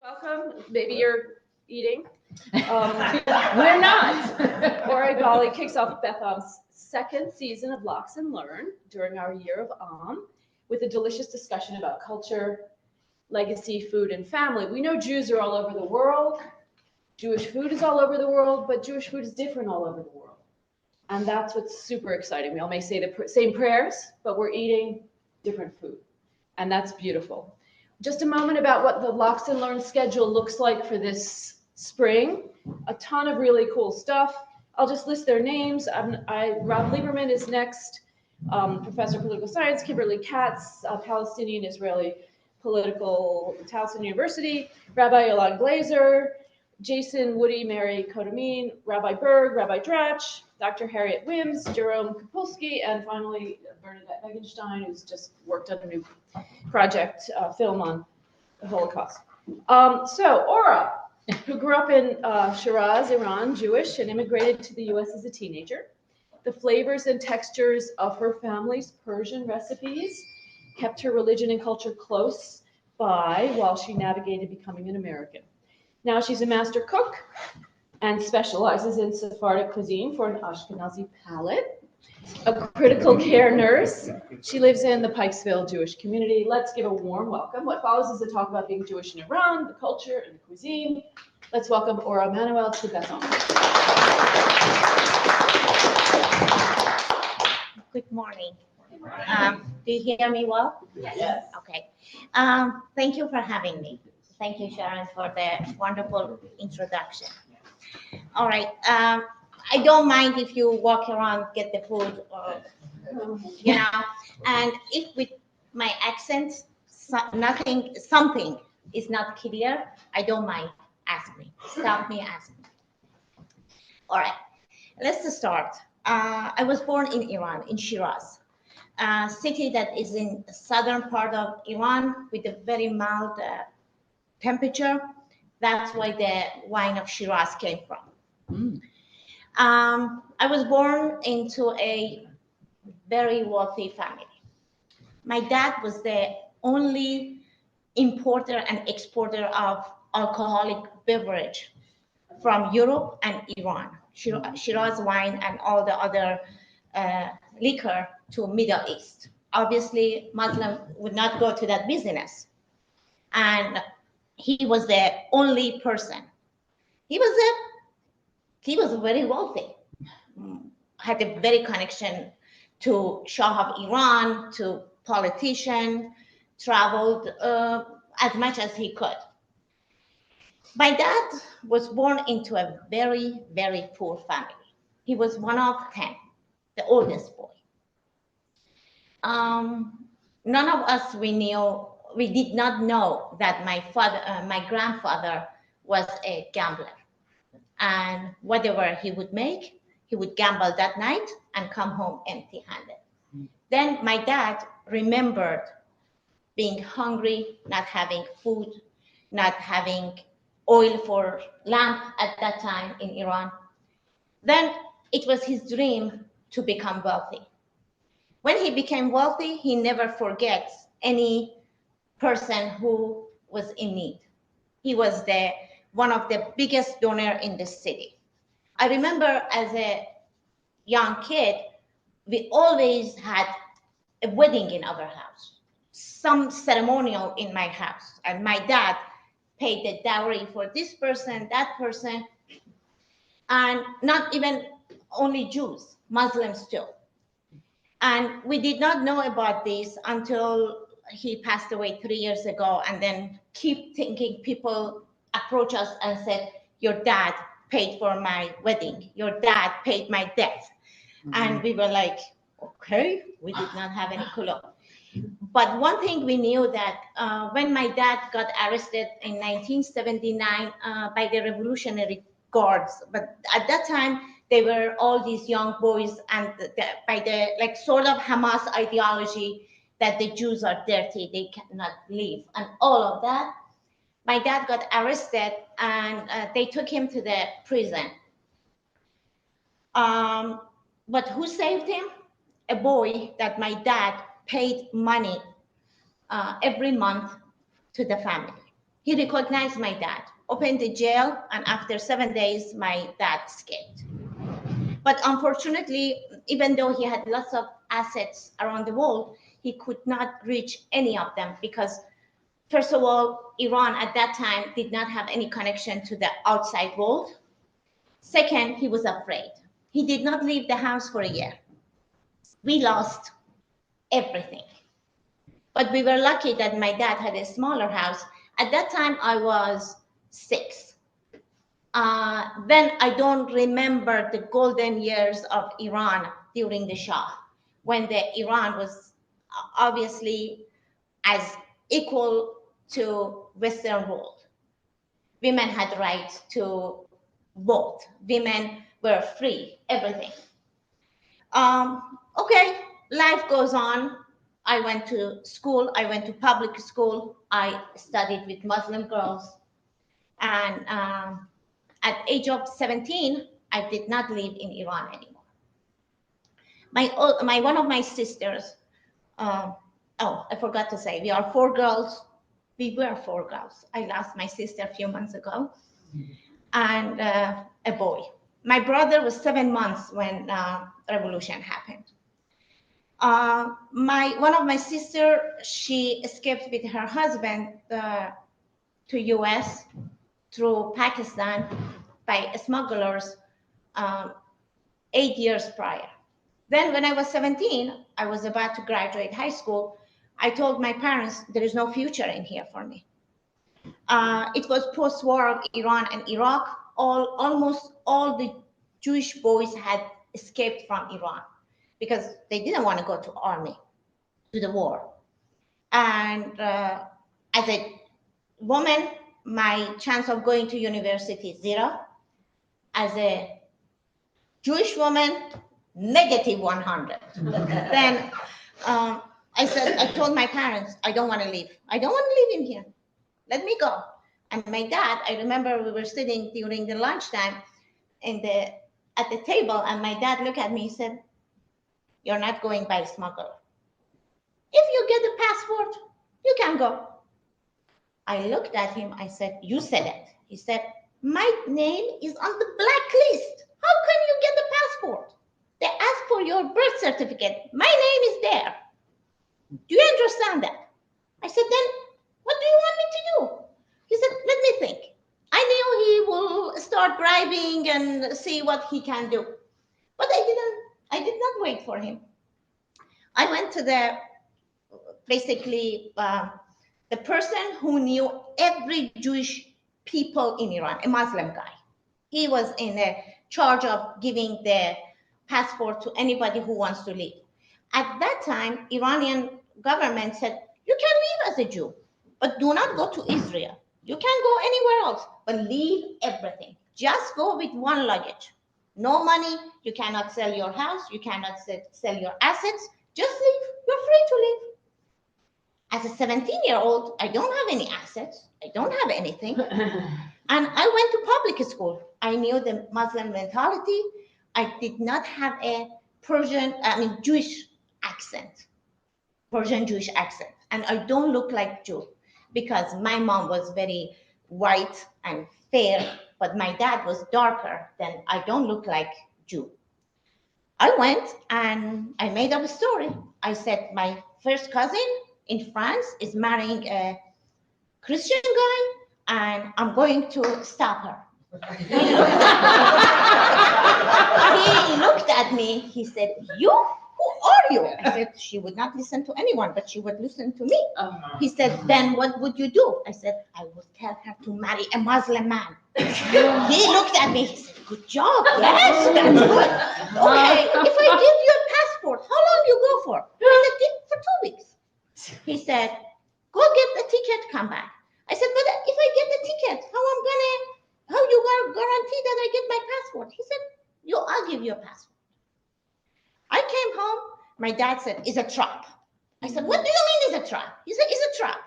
Welcome. Maybe you're eating. We're not. Ora Egbali kicks off Beth Am's second season of Lox and Learn during our year of Am with a delicious discussion about culture, legacy, food, and family. We know Jews are all over the world. Jewish food is all over the world, but Jewish food is different all over the world. And that's what's super exciting. We all may say the same prayers, but we're eating different food. And that's beautiful. Just a moment about what the Lox and Learn schedule looks like for this spring. A ton of really cool stuff. I'll just list their names. Rob Lieberman is next, professor of political science. Kimberly Katz, Palestinian Israeli political, Towson University. Rabbi Yolan Glazer, Jason Woody, Mary Kodamin, Rabbi Berg, Rabbi Dratch, Dr. Harriet Wims, Jerome Kapulski, and finally Bernadette Megenstein, who's just worked on a new project film on the Holocaust. So Ora, who grew up in Shiraz, Iran, Jewish, and immigrated to the US as a teenager. The flavors and textures of her family's Persian recipes kept her religion and culture close by while she navigated becoming an American. Now she's a master cook and specializes in Sephardic cuisine for an Ashkenazi palate. A critical care nurse. She lives in the Pikesville Jewish community. Let's give a warm welcome. What follows is a talk about being Jewish in Iran, the culture, and the cuisine. Let's welcome Ora Manuel to Beth Am. Good morning. Do you hear me well? Yes. Okay. Thank you for having me. Thank you, Sharon, for the wonderful introduction. All right. I don't mind if you walk around, get the food, or, and if with my accent, something is not clear, I don't mind. Ask me. Stop me, ask me. All right. Let's start. I was born in Iran, in Shiraz, a city that is in the southern part of Iran with a very mild temperature. That's why the wine of Shiraz came from. I was born into a very wealthy family. My dad was the only importer and exporter of alcoholic beverage from Europe and Iran, Shiraz wine and all the other liquor to Middle East. Obviously, Muslim would not go to that business. And he was the only person. He was very wealthy, had a very connection to Shah of Iran, to politician, traveled as much as he could. My dad was born into a very, very poor family. He was one of 10, the oldest boy. None of us we did not know that my grandfather was a gambler. And whatever he would make, he would gamble that night and come home empty-handed. Then my dad remembered being hungry, not having food, not having oil for lamp at that time in Iran. Then it was his dream to become wealthy. When he became wealthy, he never forgets any person who was in need. He was one of the biggest donor in the city. I remember as a young kid, we always had a wedding in our house, some ceremonial in my house. And my dad paid the dowry for this person, that person, and not even only Jews, Muslims too. And we did not know about this until he passed away 3 years ago, and then keep thinking people approach us and said, your dad paid for my wedding, your dad paid my debt. And we were like, okay, we did not have any clue. But one thing we knew that when my dad got arrested in 1979 by the Revolutionary Guards, but at that time, they were all these young boys and by the like sort of Hamas ideology that the Jews are dirty, they cannot live, and all of that. My dad got arrested and they took him to the prison. But who saved him? A boy that my dad paid money every month to the family. He recognized my dad, opened the jail, and after 7 days, my dad escaped. But unfortunately, even though he had lots of assets around the world, he could not reach any of them because, first of all, Iran at that time did not have any connection to the outside world. Second, he was afraid. He did not leave the house for a year. We lost everything. But we were lucky that my dad had a smaller house. At that time, I was 6. Then I don't remember the golden years of Iran during the Shah, when Iran was obviously as equal to Western world. Women had the right to vote. Women were free, everything. Okay, life goes on. I went to school. I went to public school. I studied with Muslim girls. And at age of 17, I did not live in Iran anymore. One of my sisters, oh, I forgot to say, we are 4 girls. We were 4 girls. I lost my sister a few months ago, and a boy. My brother was 7 months when revolution happened. One of my sister, she escaped with her husband to US through Pakistan by smugglers 8 years prior. Then when I was 17, I was about to graduate high school. I told my parents, there is no future in here for me. It was post-war of Iran and Iraq. Almost all the Jewish boys had escaped from Iran because they didn't want to go to army, to the war. And as a woman, my chance of going to university is 0. As a Jewish woman, negative 100. Then I told my parents, I don't want to leave. I don't want to live in here. Let me go. And my dad, I remember we were sitting during the lunchtime at the table, and my dad looked at me and said, you're not going by smuggler. If you get a passport, you can go. I looked at him, I said, you said it. He said, my name is on the blacklist. How can you get a passport? They ask for your birth certificate. My name is there. Do you understand that? I said, then what do you want me to do? He said, let me think. I knew he will start bribing and see what he can do. But I did not wait for him. I went to the person who knew every Jewish people in Iran, a Muslim guy. He was in charge of giving the passport to anybody who wants to leave. At that time, Iranian government said, you can leave as a Jew, but do not go to Israel. You can go anywhere else, but leave everything. Just go with 1 luggage. No money, you cannot sell your house, you cannot sell your assets, just leave, you're free to leave. As a 17-year-old, I don't have any assets, I don't have anything. And I went to public school. I knew the Muslim mentality. I did not have a Jewish accent, Persian Jewish accent. And I don't look like Jew because my mom was very white and fair, but my dad was darker. Then I don't look like Jew. I went and I made up a story. I said, my first cousin in France is marrying a Christian guy, and I'm going to stop her. He looked at me, he said, you? Who are you? I said, she would not listen to anyone, but she would listen to me. He said, then what would you do? I said, I would tell her to marry a Muslim man. He looked at me, he said, good job, yes, that's good. Okay, if I give you a passport, how long you go for? I said, for 2 weeks. He said, go get the ticket, come back. I said, but if I get the ticket, how you guarantee that I get my passport? He said, I'll give you a passport. I came home. My dad said, it's a trap. I said, what do you mean it's a trap? He said, it's a trap.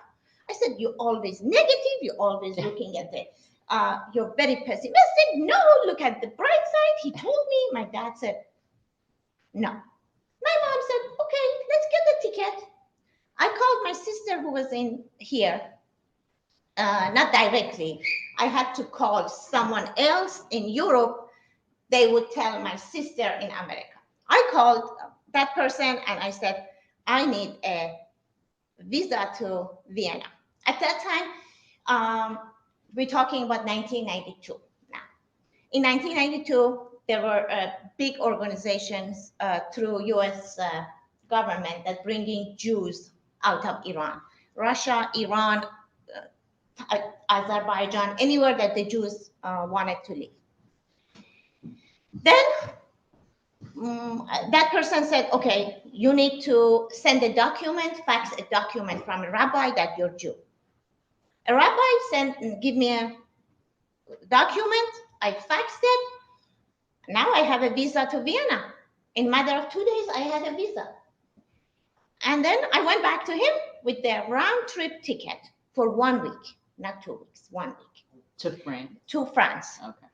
I said, you're always negative. You're always looking at you're very pessimistic. No, look at the bright side. He told me. My dad said, no. My mom said, okay, let's get the ticket. I called my sister who was in here. not directly. I had to call someone else in Europe. They would tell my sister in America. I called that person and I said, I need a visa to Vienna. At that time, we're talking about 1992 now. In 1992, there were big organizations through US government that bringing Jews out of Iran. Russia, Iran, Azerbaijan, anywhere that the Jews wanted to live. Then that person said, okay, you need to send a document, fax a document from a rabbi that you're Jew. A rabbi give me a document, I faxed it. Now I have a visa to Vienna. In a matter of 2 days, I had a visa. And then I went back to him with the round trip ticket for 1 week, not 2 weeks, 1 week. To France. To France. Okay.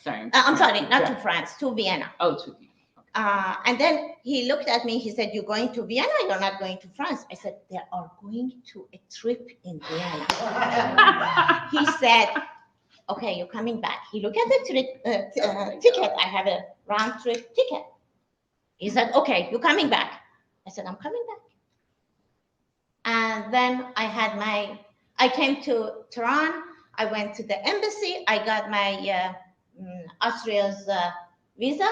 Sorry. I'm sorry, not to France, to Vienna. Oh, to Vienna. Okay. And then he looked at me, he said, you're going to Vienna, you're not going to France. I said, they are going to a trip in Vienna. He said, okay, you're coming back. He looked at the ticket. I have a round trip ticket. He said, okay, you're coming back. I said, I'm coming back. And then I came to Tehran. I went to the embassy. I got my Austria's visa.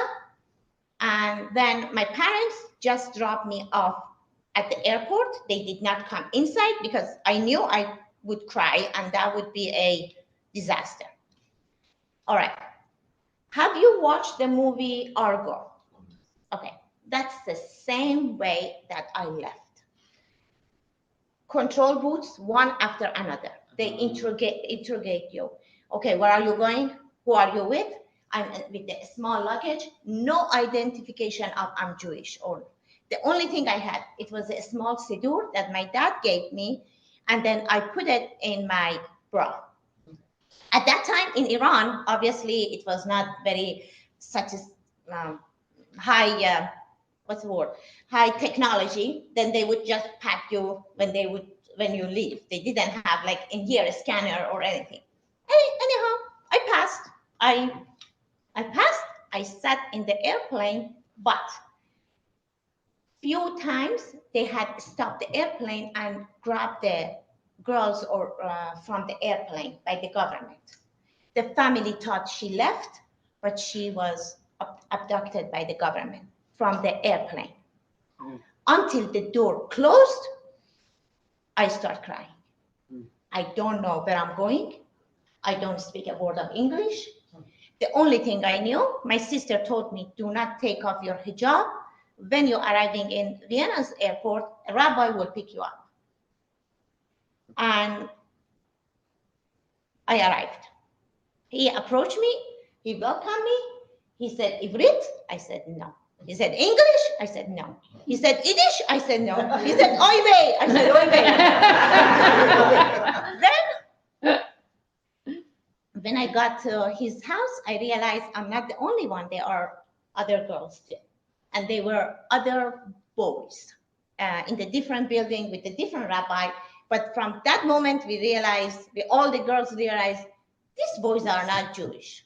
And then my parents just dropped me off at the airport. They did not come inside because I knew I would cry and that would be a disaster. All right. Have you watched the movie Argo? Okay. That's the same way that I left. Control booths, one after another. They interrogate you. Okay, where are you going? Who are you with? I'm with the small luggage. No identification of I'm Jewish. Or the only thing I had, it was a small siddur that my dad gave me, and then I put it in my bra. At that time in Iran, obviously it was not very such a high. What's the word? High technology. Then they would just pat you when you leave. They didn't have like in here a scanner or anything. Anyhow, I passed. I passed. I sat in the airplane, but few times they had stopped the airplane and grabbed the girls or from the airplane by the government. The family thought she left, but she was abducted by the government from the airplane. Until the door closed, I start crying. I don't know where I'm going. I don't speak a word of English. The only thing I knew, my sister told me, do not take off your hijab. When you're arriving in Vienna's airport, a rabbi will pick you up. And I arrived. He approached me. He welcomed me. He said, Ivrit? I said, no. He said, English? I said, no. He said, Yiddish? I said, no. He said, Oy vey. I said, Oy vey. Then, when I got to his house, I realized I'm not the only one. There are other girls too. And there were other boys in the different building with the different rabbi. But from that moment, all the girls realized, these boys are not Jewish.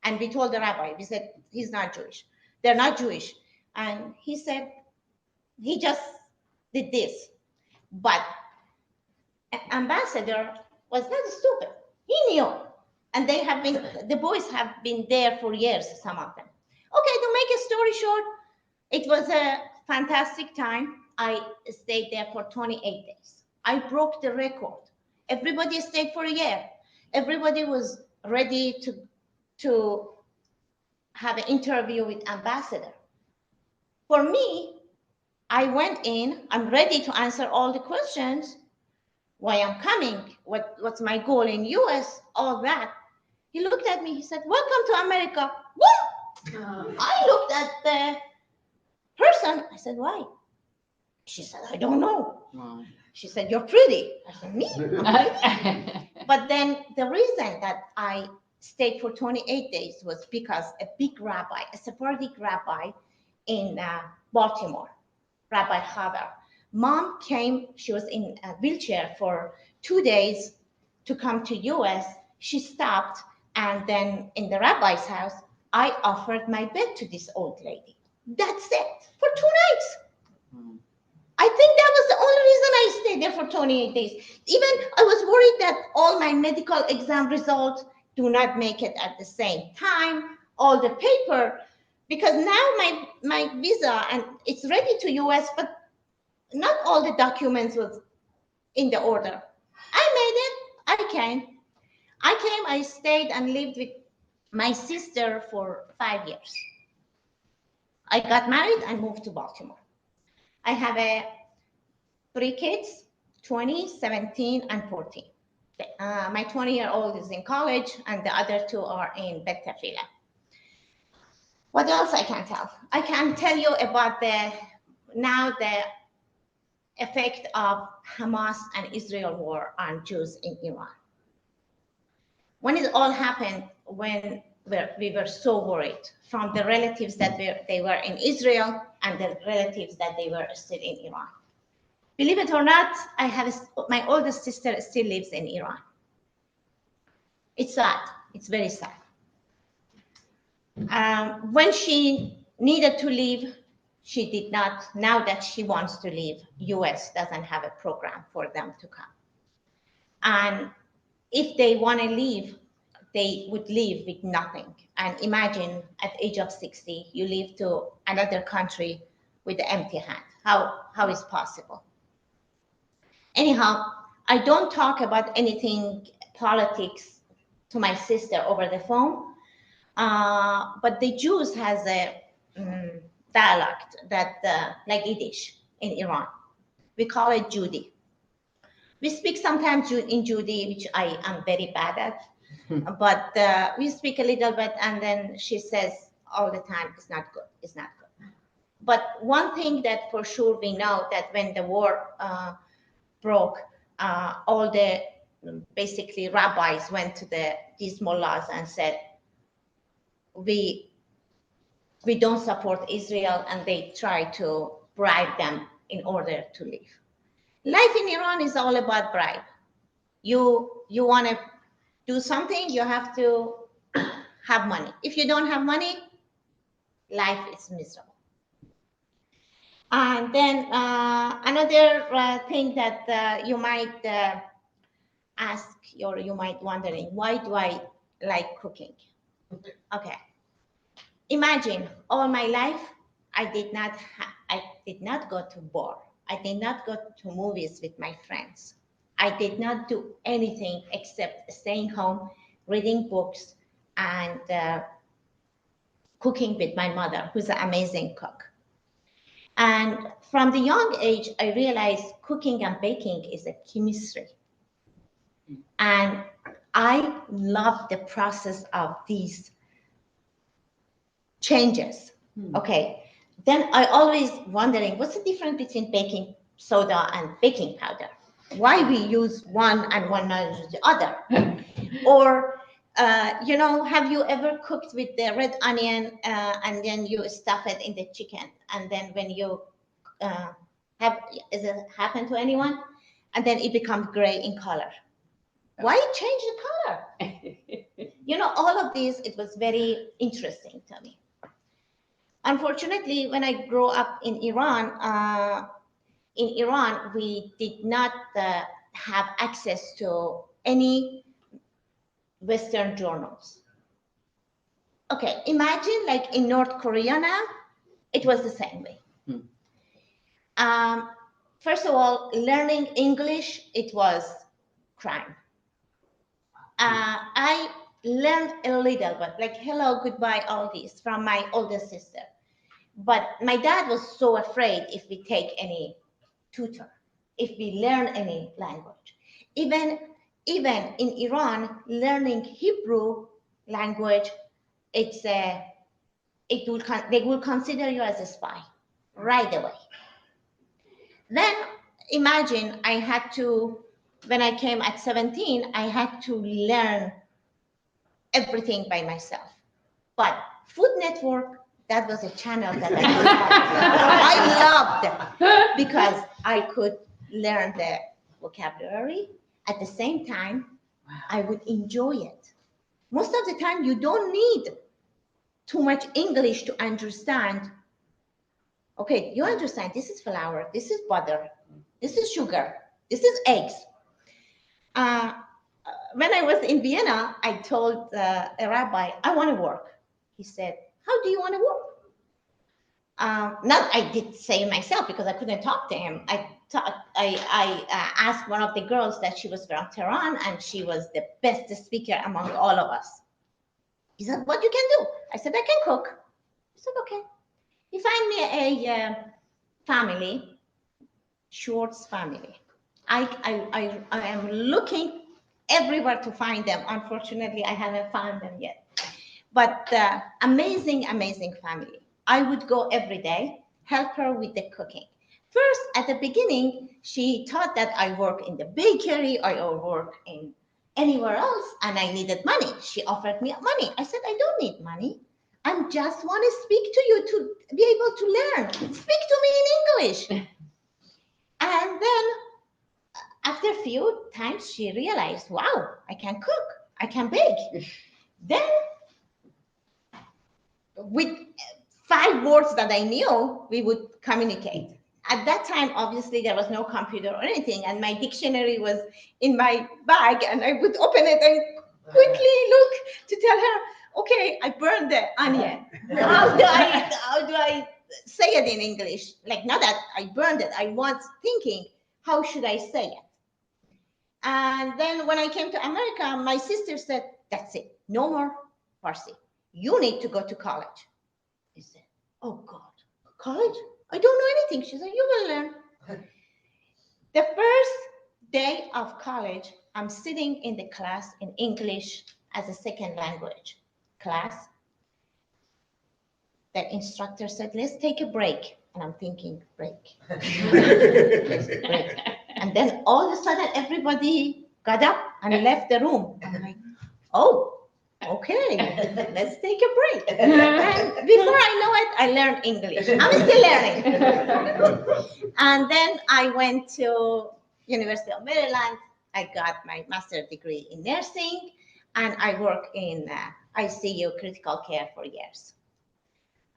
And we told the rabbi, we said, he's not Jewish. They're not Jewish. And he said, he just did this. But ambassador was not stupid. He knew. And the boys have been there for years, some of them. Okay, to make a story short, it was a fantastic time. I stayed there for 28 days. I broke the record. Everybody stayed for a year. Everybody was ready to have an interview with ambassador. For me, I went in, I'm ready to answer all the questions, why I'm coming, what's my goal in US, all that. He looked at me, he said, welcome to America. What? I looked at the person, I said, why? She said, I don't know. Wow. She said, you're pretty. I said, me? But then the reason that I stayed for 28 days was because a big rabbi, a Sephardic rabbi in Baltimore, Rabbi Haber, Mom came, she was in a wheelchair for 2 days to come to US. She stopped, and then in the rabbi's house, I offered my bed to this old lady. That's it, for 2 nights. Hmm. I think that was the only reason I stayed there for 28 days. Even I was worried that all my medical exam results do not make it at the same time, all the paper, because now my visa, and it's ready to US, but not all the documents was in the order. I made it, I came, I stayed and lived with my sister for 5 years. I got married and moved to Baltimore. I have 3 kids, 20, 17, and 14. My 20-year-old is in college, and the other 2 are in Beth Am. What else I can tell? I can tell you about the effect of Hamas and Israel war on Jews in Iran. When it all happened, when we were so worried from the relatives that they were in Israel and the relatives that they were still in Iran. Believe it or not, my oldest sister still lives in Iran. It's sad. It's very sad. When she needed to leave, she did not. Now that she wants to leave, US doesn't have a program for them to come. And if they want to leave, they would leave with nothing. And imagine at the age of 60, you leave to another country with an empty hand. How is possible? Anyhow, I don't talk about anything politics to my sister over the phone, but the Jews has a dialect that like Yiddish in Iran. We call it Judi. We speak sometimes in Judi, which I am very bad at, but we speak a little bit, and then she says all the time, it's not good, it's not good. But one thing that for sure we know, that when the war broke, all the basically rabbis went to these mullahs and said, we don't support Israel, and they try to bribe them in order to leave. Life in Iran is all about bribe. You want to do something, you have to have money. If you don't have money, life is miserable. And then another thing that you might ask, or you might wondering, why do I like cooking? Okay. Imagine all my life, I did not go to bar. I did not go to movies with my friends. I did not do anything except staying home, reading books, and cooking with my mother, who's an amazing cook. And from the young age, I realized cooking and baking is a chemistry. And I love the process of these changes. Okay. Then I always wondering, what's the difference between baking soda and baking powder? Why we use one and one not use the other? Or, have you ever cooked with the red onion and then you stuff it in the chicken, and then when you has it happened to anyone? And then it becomes gray in color. Why change the color? All of this, it was very interesting to me. Unfortunately, when I grew up in Iran, we did not have access to any Western journals. Okay, imagine like in North Korea now, it was the same way. First of all, learning English, it was crime. I learned a little bit, like hello, goodbye, all this from my older sister. But my dad was so afraid if we take any tutor, if we learn any language. Even in Iran, learning Hebrew language, they will consider you as a spy right away. Then imagine when I came at 17, I had to learn everything by myself. But Food Network, that was a channel that I loved because I could learn the vocabulary. At the same time, I would enjoy it. Most of the time, you don't need too much English to understand. Okay, you understand this is flour, this is butter, this is sugar, this is eggs. When I was in Vienna, I told a rabbi, I want to work. He said, how do you want to work? Not I did say myself because I couldn't talk to him. I asked one of the girls that she was from Tehran and she was the best speaker among all of us. He said, what you can do? I said, I can cook. He said, okay. He found me a family, Schwartz family. I am looking everywhere to find them. Unfortunately, I haven't found them yet. But amazing, amazing family. I would go every day, help her with the cooking. First, at the beginning, she thought that I work in the bakery or work in anywhere else, and I needed money. She offered me money. I said, I don't need money. I just want to speak to you to be able to learn. Speak to me in English. And then after a few times, she realized, wow, I can cook, I can bake. Then with 5 words that I knew, we would communicate. At that time, obviously, there was no computer or anything, and my dictionary was in my bag, and I would open it and quickly look to tell her, okay, I burned the onion. How do I say it in English? Like, not that I burned it. I was thinking, how should I say it? And then when I came to America, my sister said, that's it, no more Farsi. You need to go to college. I said, oh God, college? I don't know anything. She said, you will learn. The first day of college, I'm sitting in the class in English as a second language class. The instructor said, let's take a break. And I'm thinking, break. Break. And then all of a sudden, everybody got up and left the room. I'm like, oh, okay, let's take a break. And before I know it, I learned English. I'm still learning. And then I went to University of Maryland. I got my master's degree in nursing, and I worked in ICU critical care for years.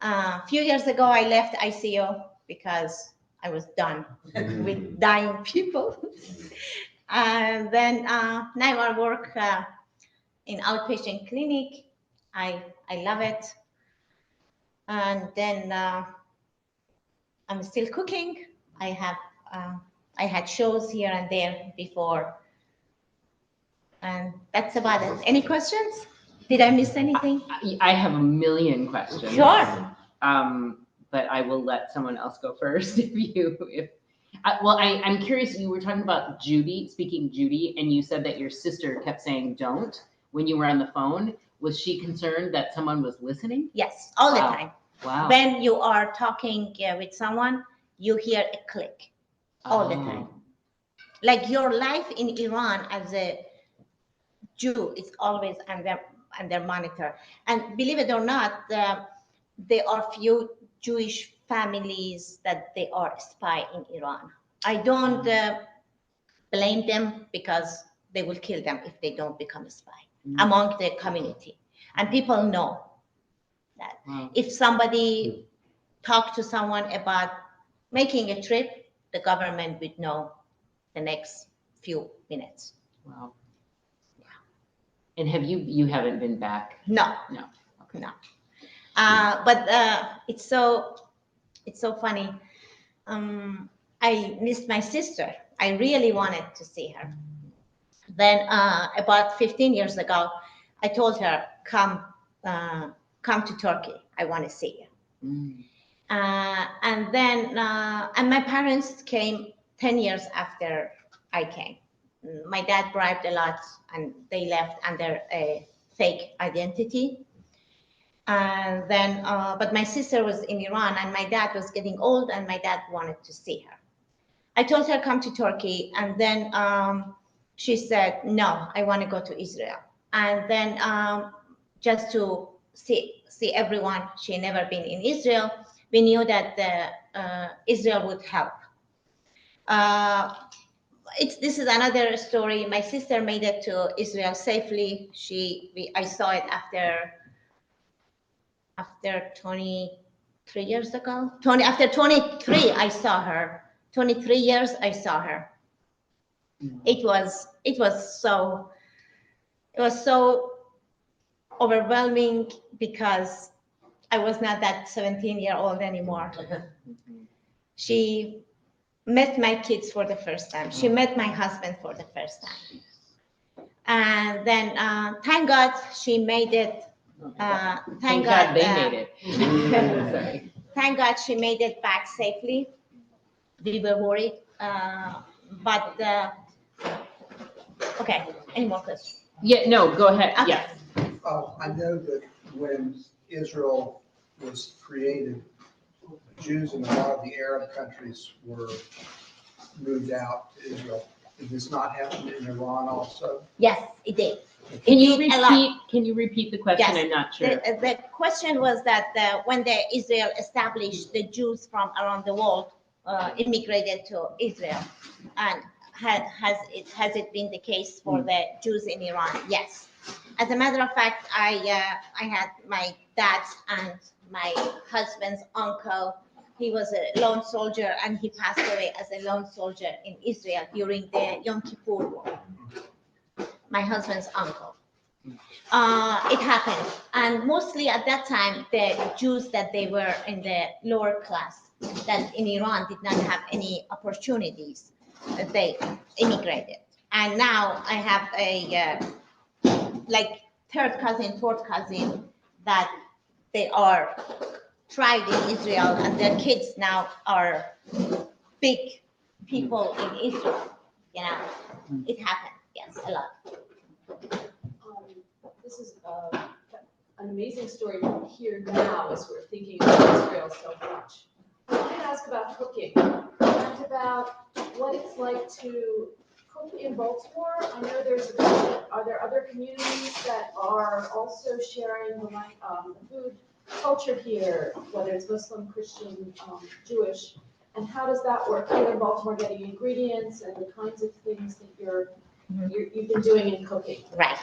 A few years ago, I left ICU because I was done with dying people. And then now I work in outpatient clinic. I love it. And then I'm still cooking. I had shows here and there before. And that's about it. Any questions? Did I miss anything? I have a million questions. Sure. But I will let someone else go first I'm curious, you were talking about speaking Judy, and you said that your sister kept saying don't when you were on the phone. Was she concerned that someone was listening? Yes, all the time. Wow. When you are talking with someone, you hear a click all the time. Like your life in Iran as a Jew is always under monitor. And believe it or not, there are few Jewish families that they are spy in Iran. I don't blame them because they will kill them if they don't become a spy among the community. And people know that. If somebody talk to someone about making a trip, the government would know the next few minutes. Wow. Yeah. And you haven't been back? No. Okay. No. But it's so funny. I missed my sister. I really wanted to see her. Then about 15 years ago, I told her, come to Turkey. I want to see you. And then and my parents came 10 years after I came. My dad bribed a lot, and they left under a fake identity. And then, but my sister was in Iran, and my dad was getting old, and my dad wanted to see her. I told her, come to Turkey, and then she said, no, I want to go to Israel. And then just to see everyone, she never been in Israel. We knew that Israel would help. This is another story. My sister made it to Israel safely. I saw it after 23 years ago. After 23, I saw her. 23 years, I saw her. It was so overwhelming because I was not that 17-year-old anymore. She met my kids for the first time. She met my husband for the first time. And then, thank God she made it. Thank God they made it. Sorry. Thank God she made it back safely. We were worried. Okay, any more questions? Yeah, no, go ahead. Okay. Yes. I know that when Israel was created, Jews in a lot of the Arab countries were moved out to Israel. Did this not happen in Iran also? Yes, it did. Can you repeat the question? Yes. I'm not sure. The question was that when Israel established, the Jews from around the world immigrated to Israel, and has it been the case for the Jews in Iran? Yes. As a matter of fact, I had my dad's and my husband's uncle. He was a lone soldier, and he passed away as a lone soldier in Israel during the Yom Kippur War. My husband's uncle. It happened, and mostly at that time, the Jews that they were in the lower class, that in Iran did not have any opportunities, they immigrated. And now I have a like third cousin, fourth cousin that they are tried in Israel, and their kids now are big people in Israel. You know, it happened. Yes, a lot. This is an amazing story to hear now as we're thinking about Israel so much. I want to ask about cooking and about what it's like to cook in Baltimore. I know are there other communities that are also sharing the food culture here, whether it's Muslim, Christian, Jewish, and how does that work here in Baltimore, getting ingredients and the kinds of things that you've been doing in cooking? Right.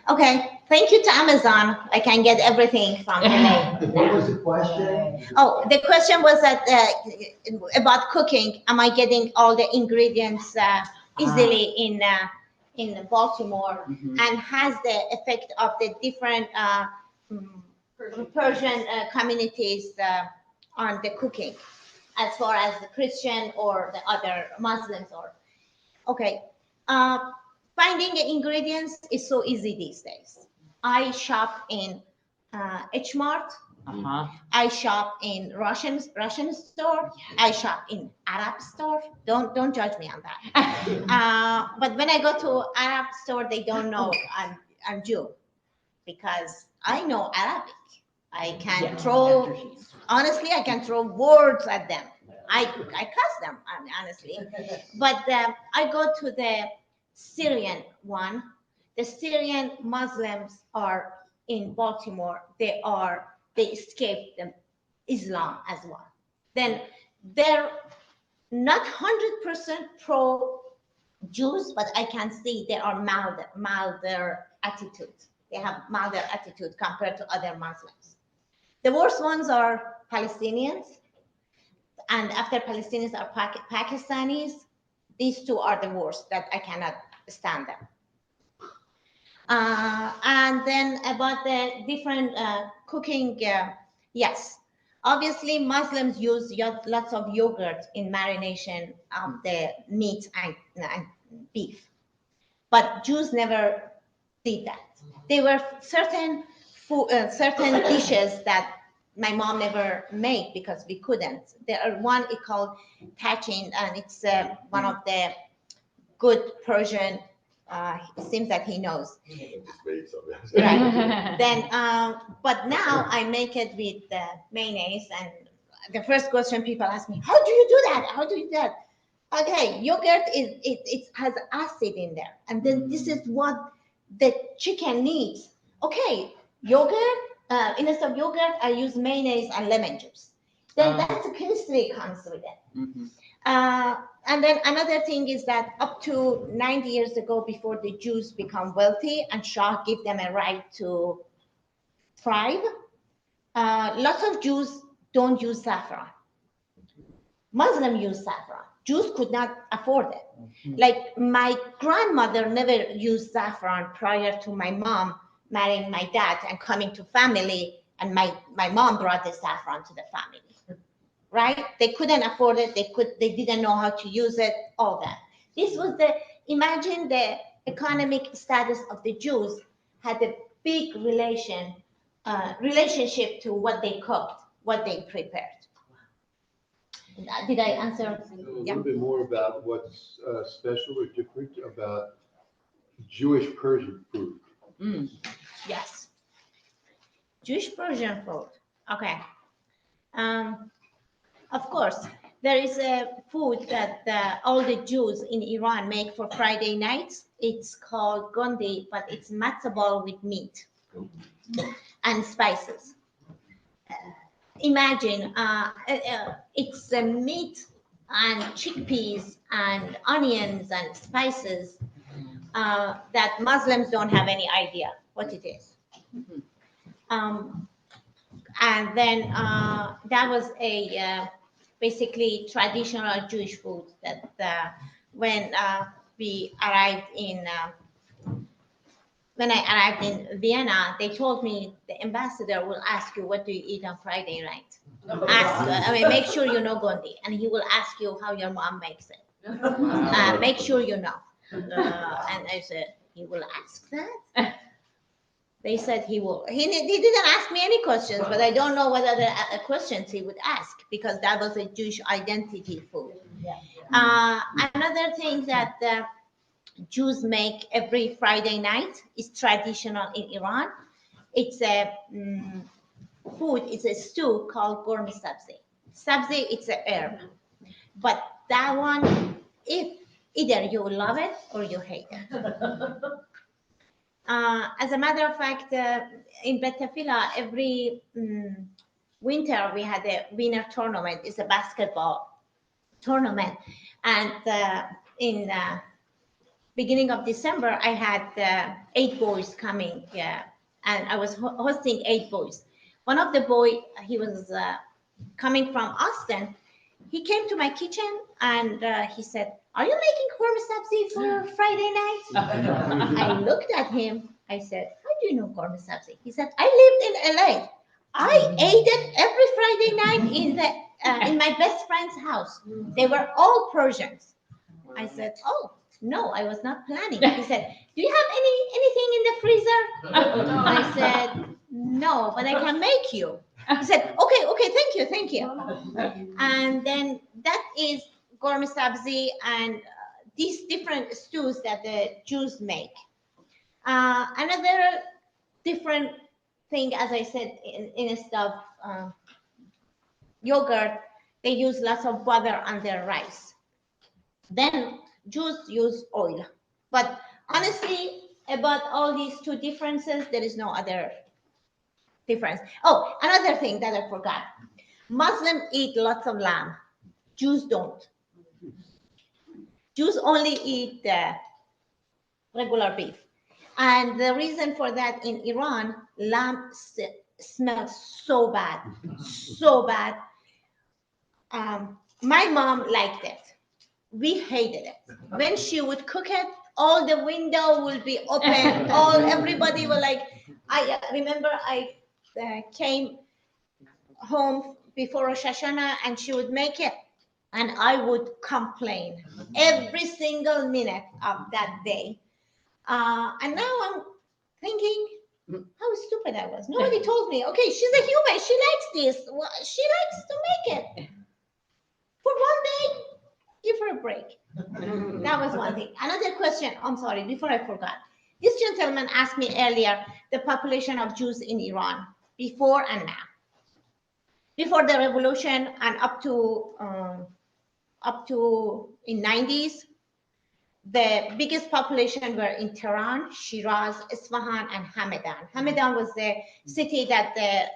Okay. Thank you to Amazon. I can get everything from LA. What was the question? Oh, the question was that about cooking. Am I getting all the ingredients easily in Baltimore? Mhm. And has the effect of the different Persian communities on the cooking, as far as the Christian or the other Muslims? Or okay. Finding the ingredients is so easy these days. I shop in H-Mart. I shop in Russian store. I shop in Arab store. Don't judge me on that. But when I go to Arab store, they don't know I'm Jew, because I know Arabic. I can honestly, I can throw words at them. I cuss them, honestly. But I go to the Syrian one. The Syrian Muslims are in Baltimore. They escaped Islam as well. Then they're not 100% pro Jews, but I can see they are milder attitude. They have milder attitude compared to other Muslims. The worst ones are Palestinians, and after Palestinians are Pakistanis. These two are the worst, that I cannot stand them. And then about the different cooking, yes. Obviously, Muslims use lots of yogurt in marination of the meat and beef. But Jews never did that. There were certain dishes that my mom never made because we couldn't. There are one called tachin, and it's one of the good Persian. It seems that he knows. Right. Then, but now I make it with mayonnaise, and the first question people ask me, "How do you do that? How do you do that?" Okay, yogurt it has acid in there, and then this is what the chicken needs. Okay, yogurt. Instead of yogurt, I use mayonnaise and lemon juice. Then that's the chemistry comes with it. And then another thing is that up to 90 years ago, before the Jews become wealthy and Shah give them a right to thrive, lots of Jews don't use saffron. Muslims use saffron. Jews could not afford it. Like my grandmother never used saffron prior to my mom marrying my dad and coming to family, and my mom brought the saffron to the family. Right? They couldn't afford it. They didn't know how to use it, all that. This was imagine the economic status of the Jews had a big relationship to what they cooked, what they prepared. Did I answer? A little bit more about what's special or different about Jewish Persian food. Yes. Jewish Persian food. Okay. Of course, there is a food that all the Jews in Iran make for Friday nights. It's called gondi, but it's matzo ball with meat and spices. Imagine it's meat and chickpeas and onions and spices that Muslims don't have any idea what it is. And then that was a basically traditional Jewish food that when we arrived in when I arrived in Vienna, they told me the ambassador will ask you, what do you eat on Friday night? Make sure you know gondi, and he will ask you how your mom makes it. Make sure you know. And I said, he will ask that? They said he will. He didn't ask me any questions, but I don't know what other questions he would ask, because that was a Jewish identity food. Another thing that Jews make every Friday night is traditional in Iran. It's a food, it's a stew called gourmet sabzi. Sabzi, it's an herb. But that one, if either you love it or you hate it. As a matter of fact, in Beth Am every winter we had a winter tournament. It's a basketball tournament. And in beginning of December, I had 8 boys coming, and I was hosting 8 boys. One of the boys, he was coming from Austin. He came to my kitchen and he said, "Are you making gourmet sabzi for Friday night?" I looked at him. I said, "How do you know gourmet sabzi?" He said, "I lived in LA. I ate it every Friday night in my best friend's house. They were all Persians." I said, "Oh, no, I was not planning." He said, "Do you have anything in the freezer?" I said, "No, but I can make you." He said, okay, thank you. And then that is gourmet sabzi and these different stews that the Jews make. Another different thing, as I said, instead of yogurt, they use lots of butter on their rice. Then Jews use oil. But honestly, about all these two differences, there is no other difference. Oh, another thing that I forgot. Muslims eat lots of lamb. Jews don't. Jews only eat regular beef. And the reason for that, in Iran, lamb smells so bad, so bad. My mom liked it. We hated it. When she would cook it, all the window will be open. Everybody will like. I remember I came home before Rosh Hashanah and she would make it, and I would complain every single minute of that day. And now I'm thinking how stupid I was. Nobody told me, okay, she's a human, she likes this, well, she likes to make it. For one day, give her a break. That was one thing. Another question, I'm sorry, before I forgot. This gentleman asked me earlier the population of Jews in Iran before and now. Before the revolution and up to in 90s, the biggest population were in Tehran, Shiraz, Isfahan, and Hamadan. Hamadan was the city that the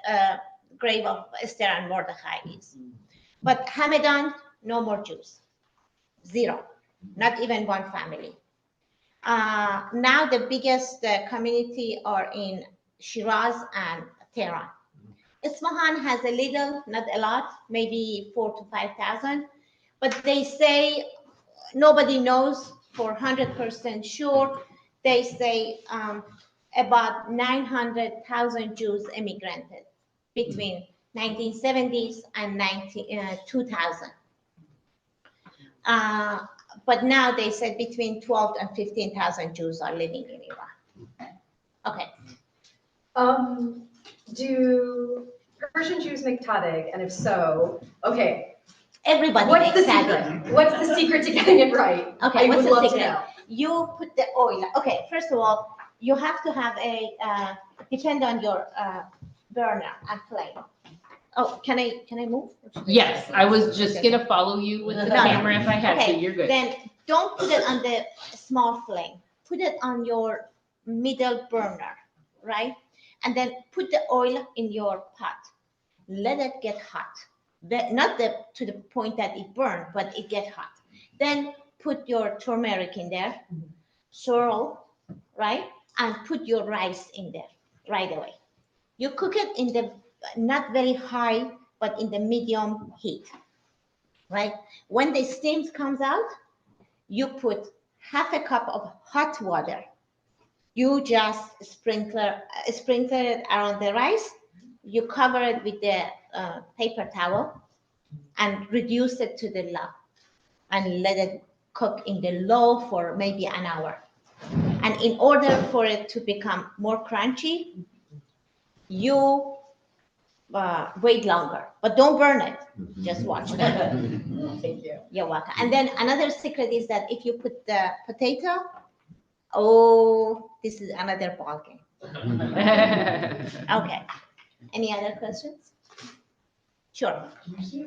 grave of Esther and Mordechai is. But Hamadan, no more Jews. Zero, not even one family. Now the biggest community are in Shiraz and Tehran. Isfahan has a little, not a lot, maybe 4,000 to 5,000, but they say nobody knows for 100% sure. They say about 900,000 Jews immigrated between 1970s and 2000. But now they said between 12 and 15,000 Jews are living in Iran. Okay. Do Persian Jews make tadeg? And if so, okay, Everybody what's the makes that. secret? What's the secret to getting it right? Okay, I what's would the love to secret? know. You put the oil. Okay, first of all, you have to have a depend on your burner and flame. Oh, can I move? Yes, I was just gonna follow you with the No, no. camera if I had to. Okay, You're good. then don't put it on the small flame. Put it on your middle burner, right? And then put the oil in your pot. Let it get hot. Not to the point that it burns, but it gets hot. Then put your turmeric in there, swirl, right? And put your rice in there right away. You cook it in the not very high, but in the medium heat, right? When the steam comes out, you put half a cup of hot water. You just sprinkle it around the rice. You cover it with the paper towel and reduce it to the low and let it cook in the low for maybe an hour. And in order for it to become more crunchy, you wait longer, but don't burn it. Just watch it. Thank you. You're welcome. And then another secret is that if you put the potato, oh, this is another ball game. Okay. Any other questions? Sure.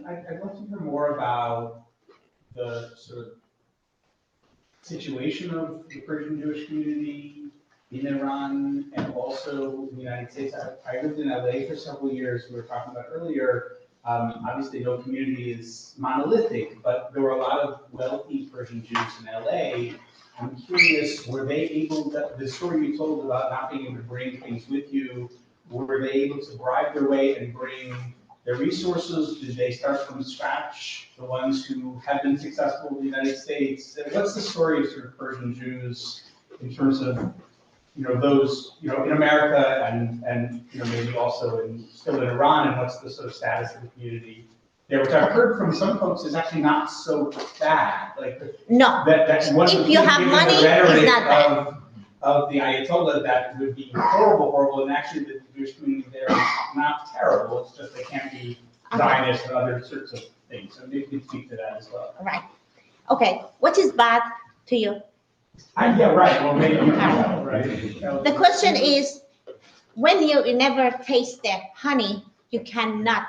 I'd love to hear more about the sort of situation of the Persian Jewish community in Iran and also in the United States. I lived in LA for several years. We were talking about earlier. Obviously, no community is monolithic, but there were a lot of wealthy Persian Jews in LA. I'm curious, were they able to, the story you told about not being able to bring things with you, were they able to bribe their way and bring their resources? Did they start from scratch, the ones who have been successful in the United States? What's the story of sort of Persian Jews in terms of, those, in America and maybe also still in Iran, and what's the sort of status of the community there, which I've heard from some folks is actually not so bad. No. That one If you have given money, the rhetoric it's not bad. of the Ayatollah, that would be horrible, and actually the Jewish community there is not terrible. It's just they can't be Zionist and other sorts of things. So maybe you can speak to that as well. Right. Okay. What is bad to you? Yeah, right. Well, maybe you know, right? The question is, when you never taste the honey, you cannot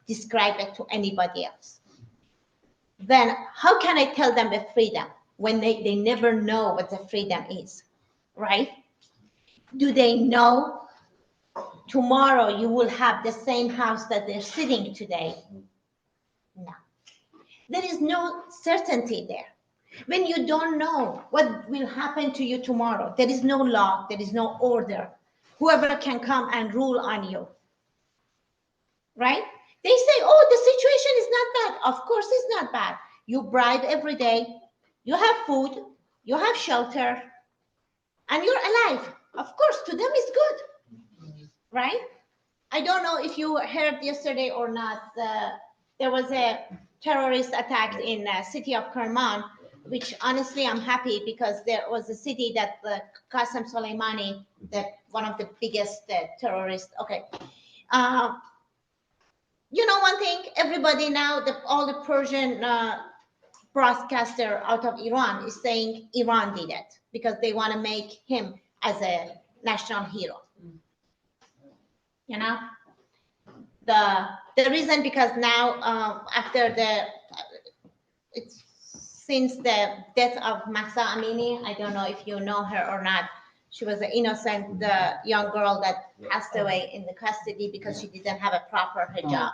describe it to anybody else. Then how can I tell them the freedom when they never know what the freedom is, right? Do they know tomorrow you will have the same house that they're sitting today? No. There is no certainty there. When you don't know what will happen to you tomorrow, there is no law, there is no order. Whoever can come and rule on you, right? They say, oh, the situation is not bad. Of course it's not bad. You bribe every day, you have food, you have shelter, and you're alive. Of course, to them it's good, right? I don't know if you heard yesterday or not, there was a terrorist attack in the city of Kerman, which honestly I'm happy because there was a city that Qasem Soleimani, one of the biggest terrorists. Okay. You know one thing, everybody now, all the Persian broadcaster out of Iran is saying Iran did it because they want to make him as a national hero. You know, the reason, because now after it's since the death of Mahsa Amini, I don't know if you know her or not. She was an innocent young girl that passed away in the custody because she didn't have a proper hijab.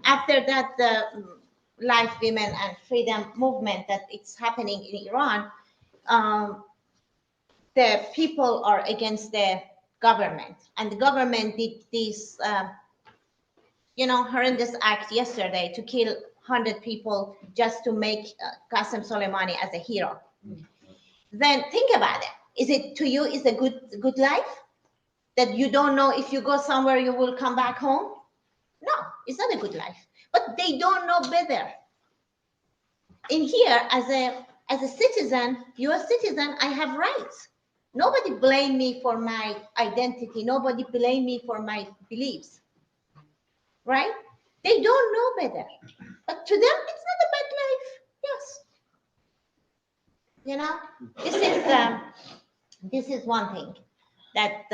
After that, pro-life women and freedom movement that it's happening in Iran, the people are against the government, and the government did this, horrendous act yesterday to kill 100 people just to make Qasem Soleimani as a hero. Then think about it. Is it to you is a good life that you don't know if you go somewhere you will come back home? No, it's not a good life. But they don't know better. In here, as a citizen, U.S. citizen, I have rights. Nobody blame me for my identity. Nobody blame me for my beliefs. Right? They don't know better. But to them, it's not a bad life. Yes. This is one thing that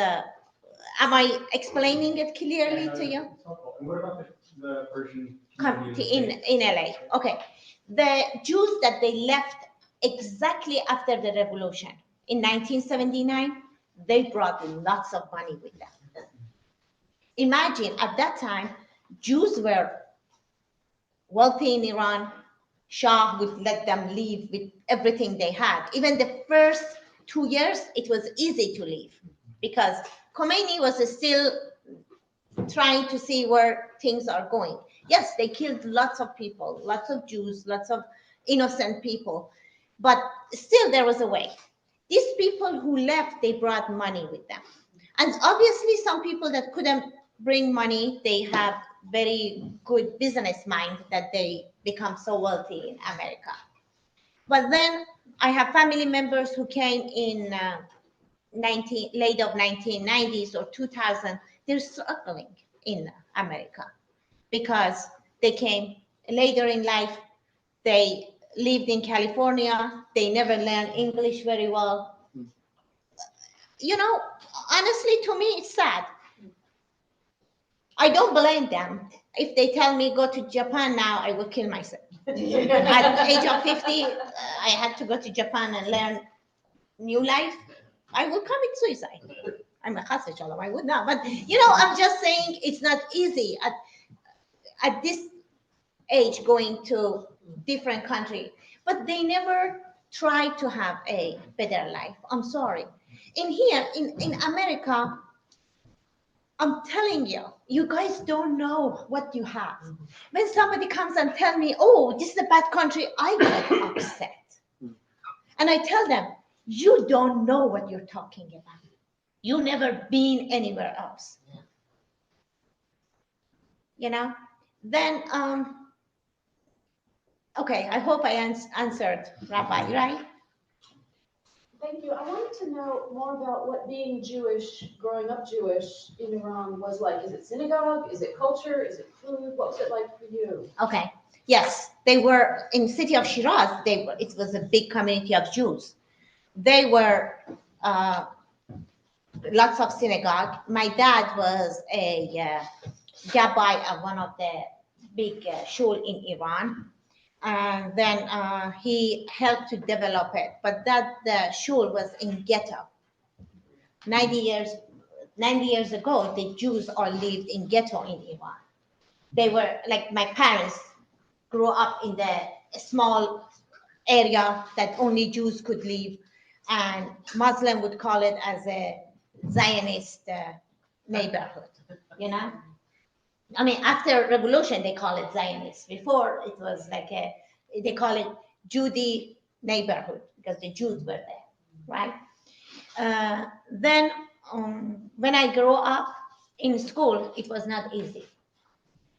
am I explaining it clearly to you? And what about the Persian Community community in LA. Okay. The Jews that they left exactly after the revolution in 1979, they brought lots of money with them. Imagine at that time, Jews were wealthy in Iran. Shah would let them leave with everything they had. Even the first 2 years, it was easy to leave because Khomeini was still trying to see where things are going. Yes, they killed lots of people, lots of Jews, lots of innocent people, but still there was a way. These people who left, they brought money with them. And obviously some people that couldn't bring money, they have very good business mind that they become so wealthy in America. But then I have family members who came in late of 1990s or 2000. They're struggling in America because they came later in life. They lived in California. They never learned English very well. Honestly, to me, it's sad. I don't blame them. If they tell me go to Japan now, I will kill myself. At the age of 50, I had to go to Japan and learn new life. I will commit suicide. I'm a chassid shalom. I would not. But I'm just saying it's not easy at this age going to different country. But they never try to have a better life. I'm sorry. In here, in America, I'm telling you, you guys don't know what you have. When somebody comes and tell me, oh, this is a bad country, I get upset. And I tell them, you don't know what you're talking about. You've never been anywhere else. Then, okay, I hope I answered, Rabbi, right? Thank you. I wanted to know more about what being Jewish, growing up Jewish in Iran was like. Is it synagogue? Is it culture? Is it food? What was it like for you? Okay. Yes, they were in the city of Shiraz. It was a big community of Jews. They were lots of synagogue. My dad was a gabbai of one of the big shul in Iran. And then he helped to develop it. But the shul was in ghetto. 90 years ago, the Jews all lived in ghetto in Iran. They were like my parents grew up in the small area that only Jews could live, and Muslim would call it as a Zionist neighborhood. I mean, after revolution, they call it Zionist. Before, it was like they call it Judy neighborhood because the Jews were there, right? Then when I grew up in school, it was not easy.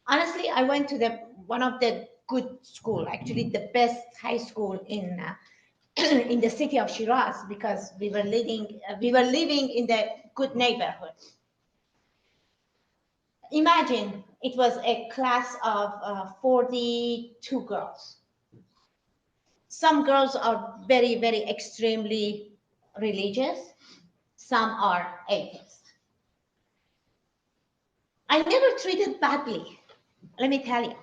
Honestly, I went to one of the good school, actually the best high school in in the city of Shiraz because we were living in the good neighborhood. Imagine it was a class of 42 girls. Some girls are very, very extremely religious. Some are atheists. I never treated badly. Let me tell you.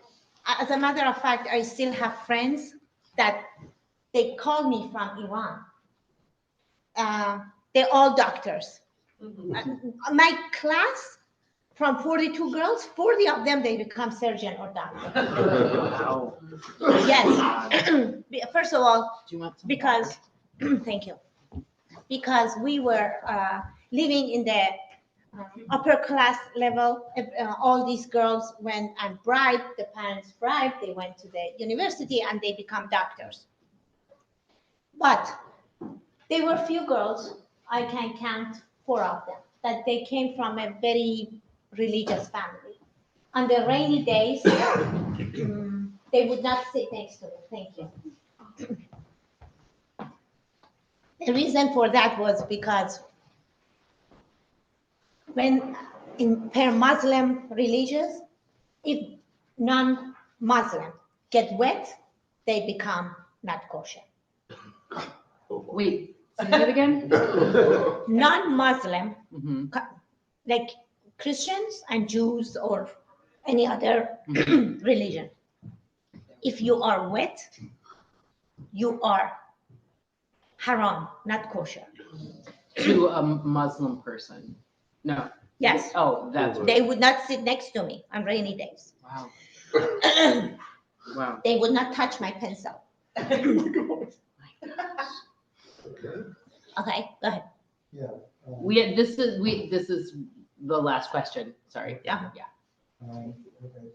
As a matter of fact, I still have friends that they call me from Iran. They're all doctors. My class, from 42 girls, 40 of them, they become surgeon or doctor. Wow. Yes. First of all, Do you want some because, thank you, because we were living in the upper class level. All these girls went and bribed, the parents bribed, they went to the university and they become doctors. But there were few girls, I can count 4 of them, that they came from a very religious family. On the rainy days, they would not sit next to me. Thank you. The reason for that was because when per Muslim religions, if non-Muslim get wet, they become not kosher. Wait, say it again? Non-Muslim, Mhm. like Christians and Jews or any other religion, if you are wet, you are haram, not kosher. To a Muslim person? No. Yes, Oh, that's, they would not sit next to me on rainy days. wow. Wow. They would not touch my pencil. Okay, go ahead. This is the last question. Sorry. Yeah. Okay,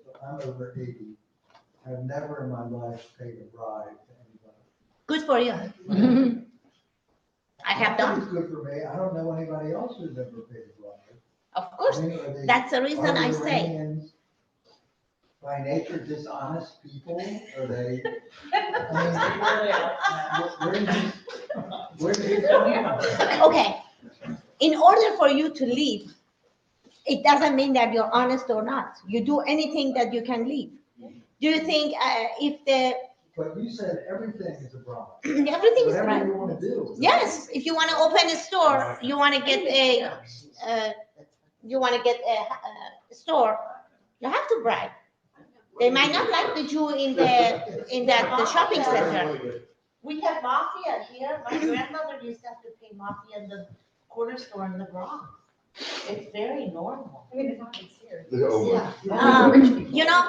so I'm over 80. I've never in my life paid a bribe to anybody. Good for you. I have It's done, good for me. I don't know anybody else who's ever paid a bribe. of course. I mean, are they- That's the reason are the I say. Iranians by nature dishonest people? Are they? I mean, where did this come from? Okay, in order for you to leave, it doesn't mean that you're honest or not. You do anything that you can leave. Do you think if the But you said everything is a bribe. everything is Whatever right? you want to do. Yes, if you want to open a store, you want to get a store, you have to bribe. They might not like the Jew in the shopping center. We had mafia here. My grandmother used to have to pay mafia in the corner store in the Bronx. It's very normal. I mean, it happens here. Oh, Yeah. You know,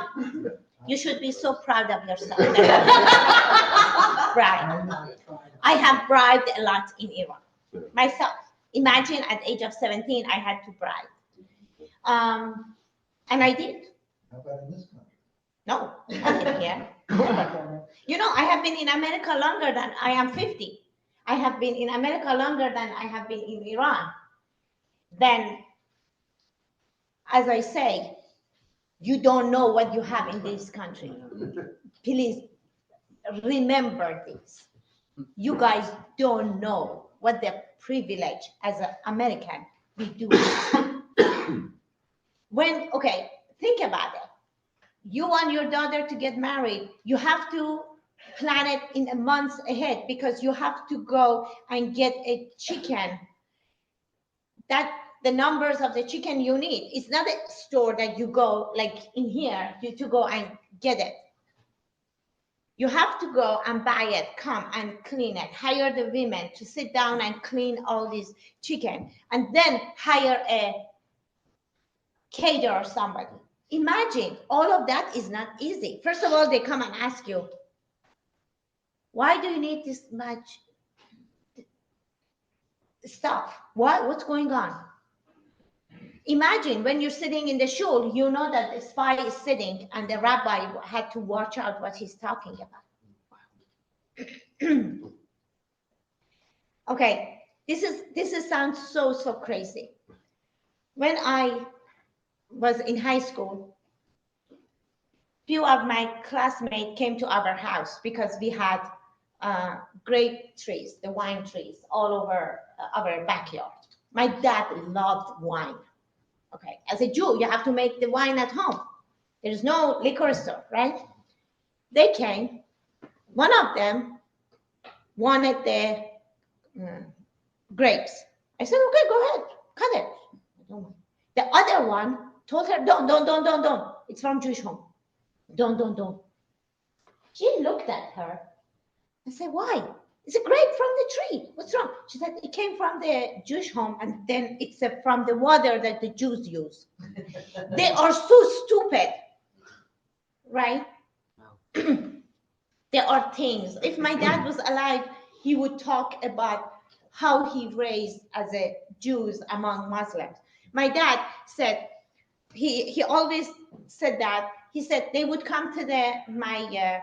you should be so proud of yourself. Right. I'm not trying. I have bribed a lot in Iran myself. Imagine at the age of 17, I had to bribe. And I did. How about in this country? No, nothing here. You know, I have been in America longer than I am 50. I have been in America longer than I have been in Iran. Then, as I say, you don't know what you have in this country. Please remember this. You guys don't know what the privilege as an American we do. Okay, think about it. You want your daughter to get married, you have to plan it in a month ahead because you have to go and get a chicken. That the numbers of the chicken you need. It's not a store that you go like in here, you to go and get it. You have to go and buy it, come and clean it, hire the women to sit down and clean all these chicken, and then hire a caterer or somebody. Imagine, all of that is not easy. First of all, they come and ask you, why do you need this much stuff? What's going on? Imagine when you're sitting in the shul, you know that the spy is sitting and the rabbi had to watch out what he's talking about. Okay, this sounds so crazy. When I was in high school, few of my classmates came to our house because we had grape trees, the wine trees, all over our backyard. My dad loved wine. Okay, as a Jew, you have to make the wine at home. There's no liquor store, right? They came. One of them wanted the grapes. I said, okay, go ahead, cut it. I don't mind. The other one told her, don't. It's from Jewish home. Don't. She looked at her and said, why? It's a grape from the tree. What's wrong? She said, it came from the Jewish home, and then it's from the water that the Jews use. They are so stupid, right? There are things. If my dad was alive, he would talk about how he raised as a Jews among Muslims. My dad said, he always said that, he said they would come to my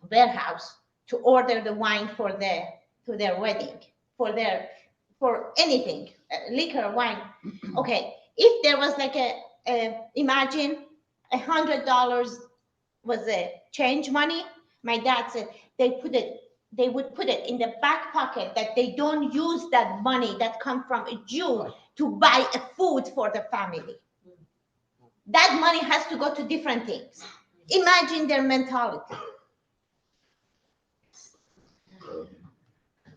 warehouse to order the wine for their wedding, for anything, liquor, wine. Okay, if there was like imagine $100 was a change money, my dad said they would put it in the back pocket, that they don't use that money that come from a Jew to buy a food for the family. That money has to go to different things. Imagine their mentality.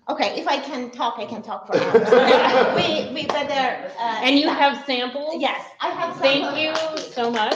Okay, if I can talk, I can talk for hours. we better. And you stop. have samples? Yes, I have. Thank you so much.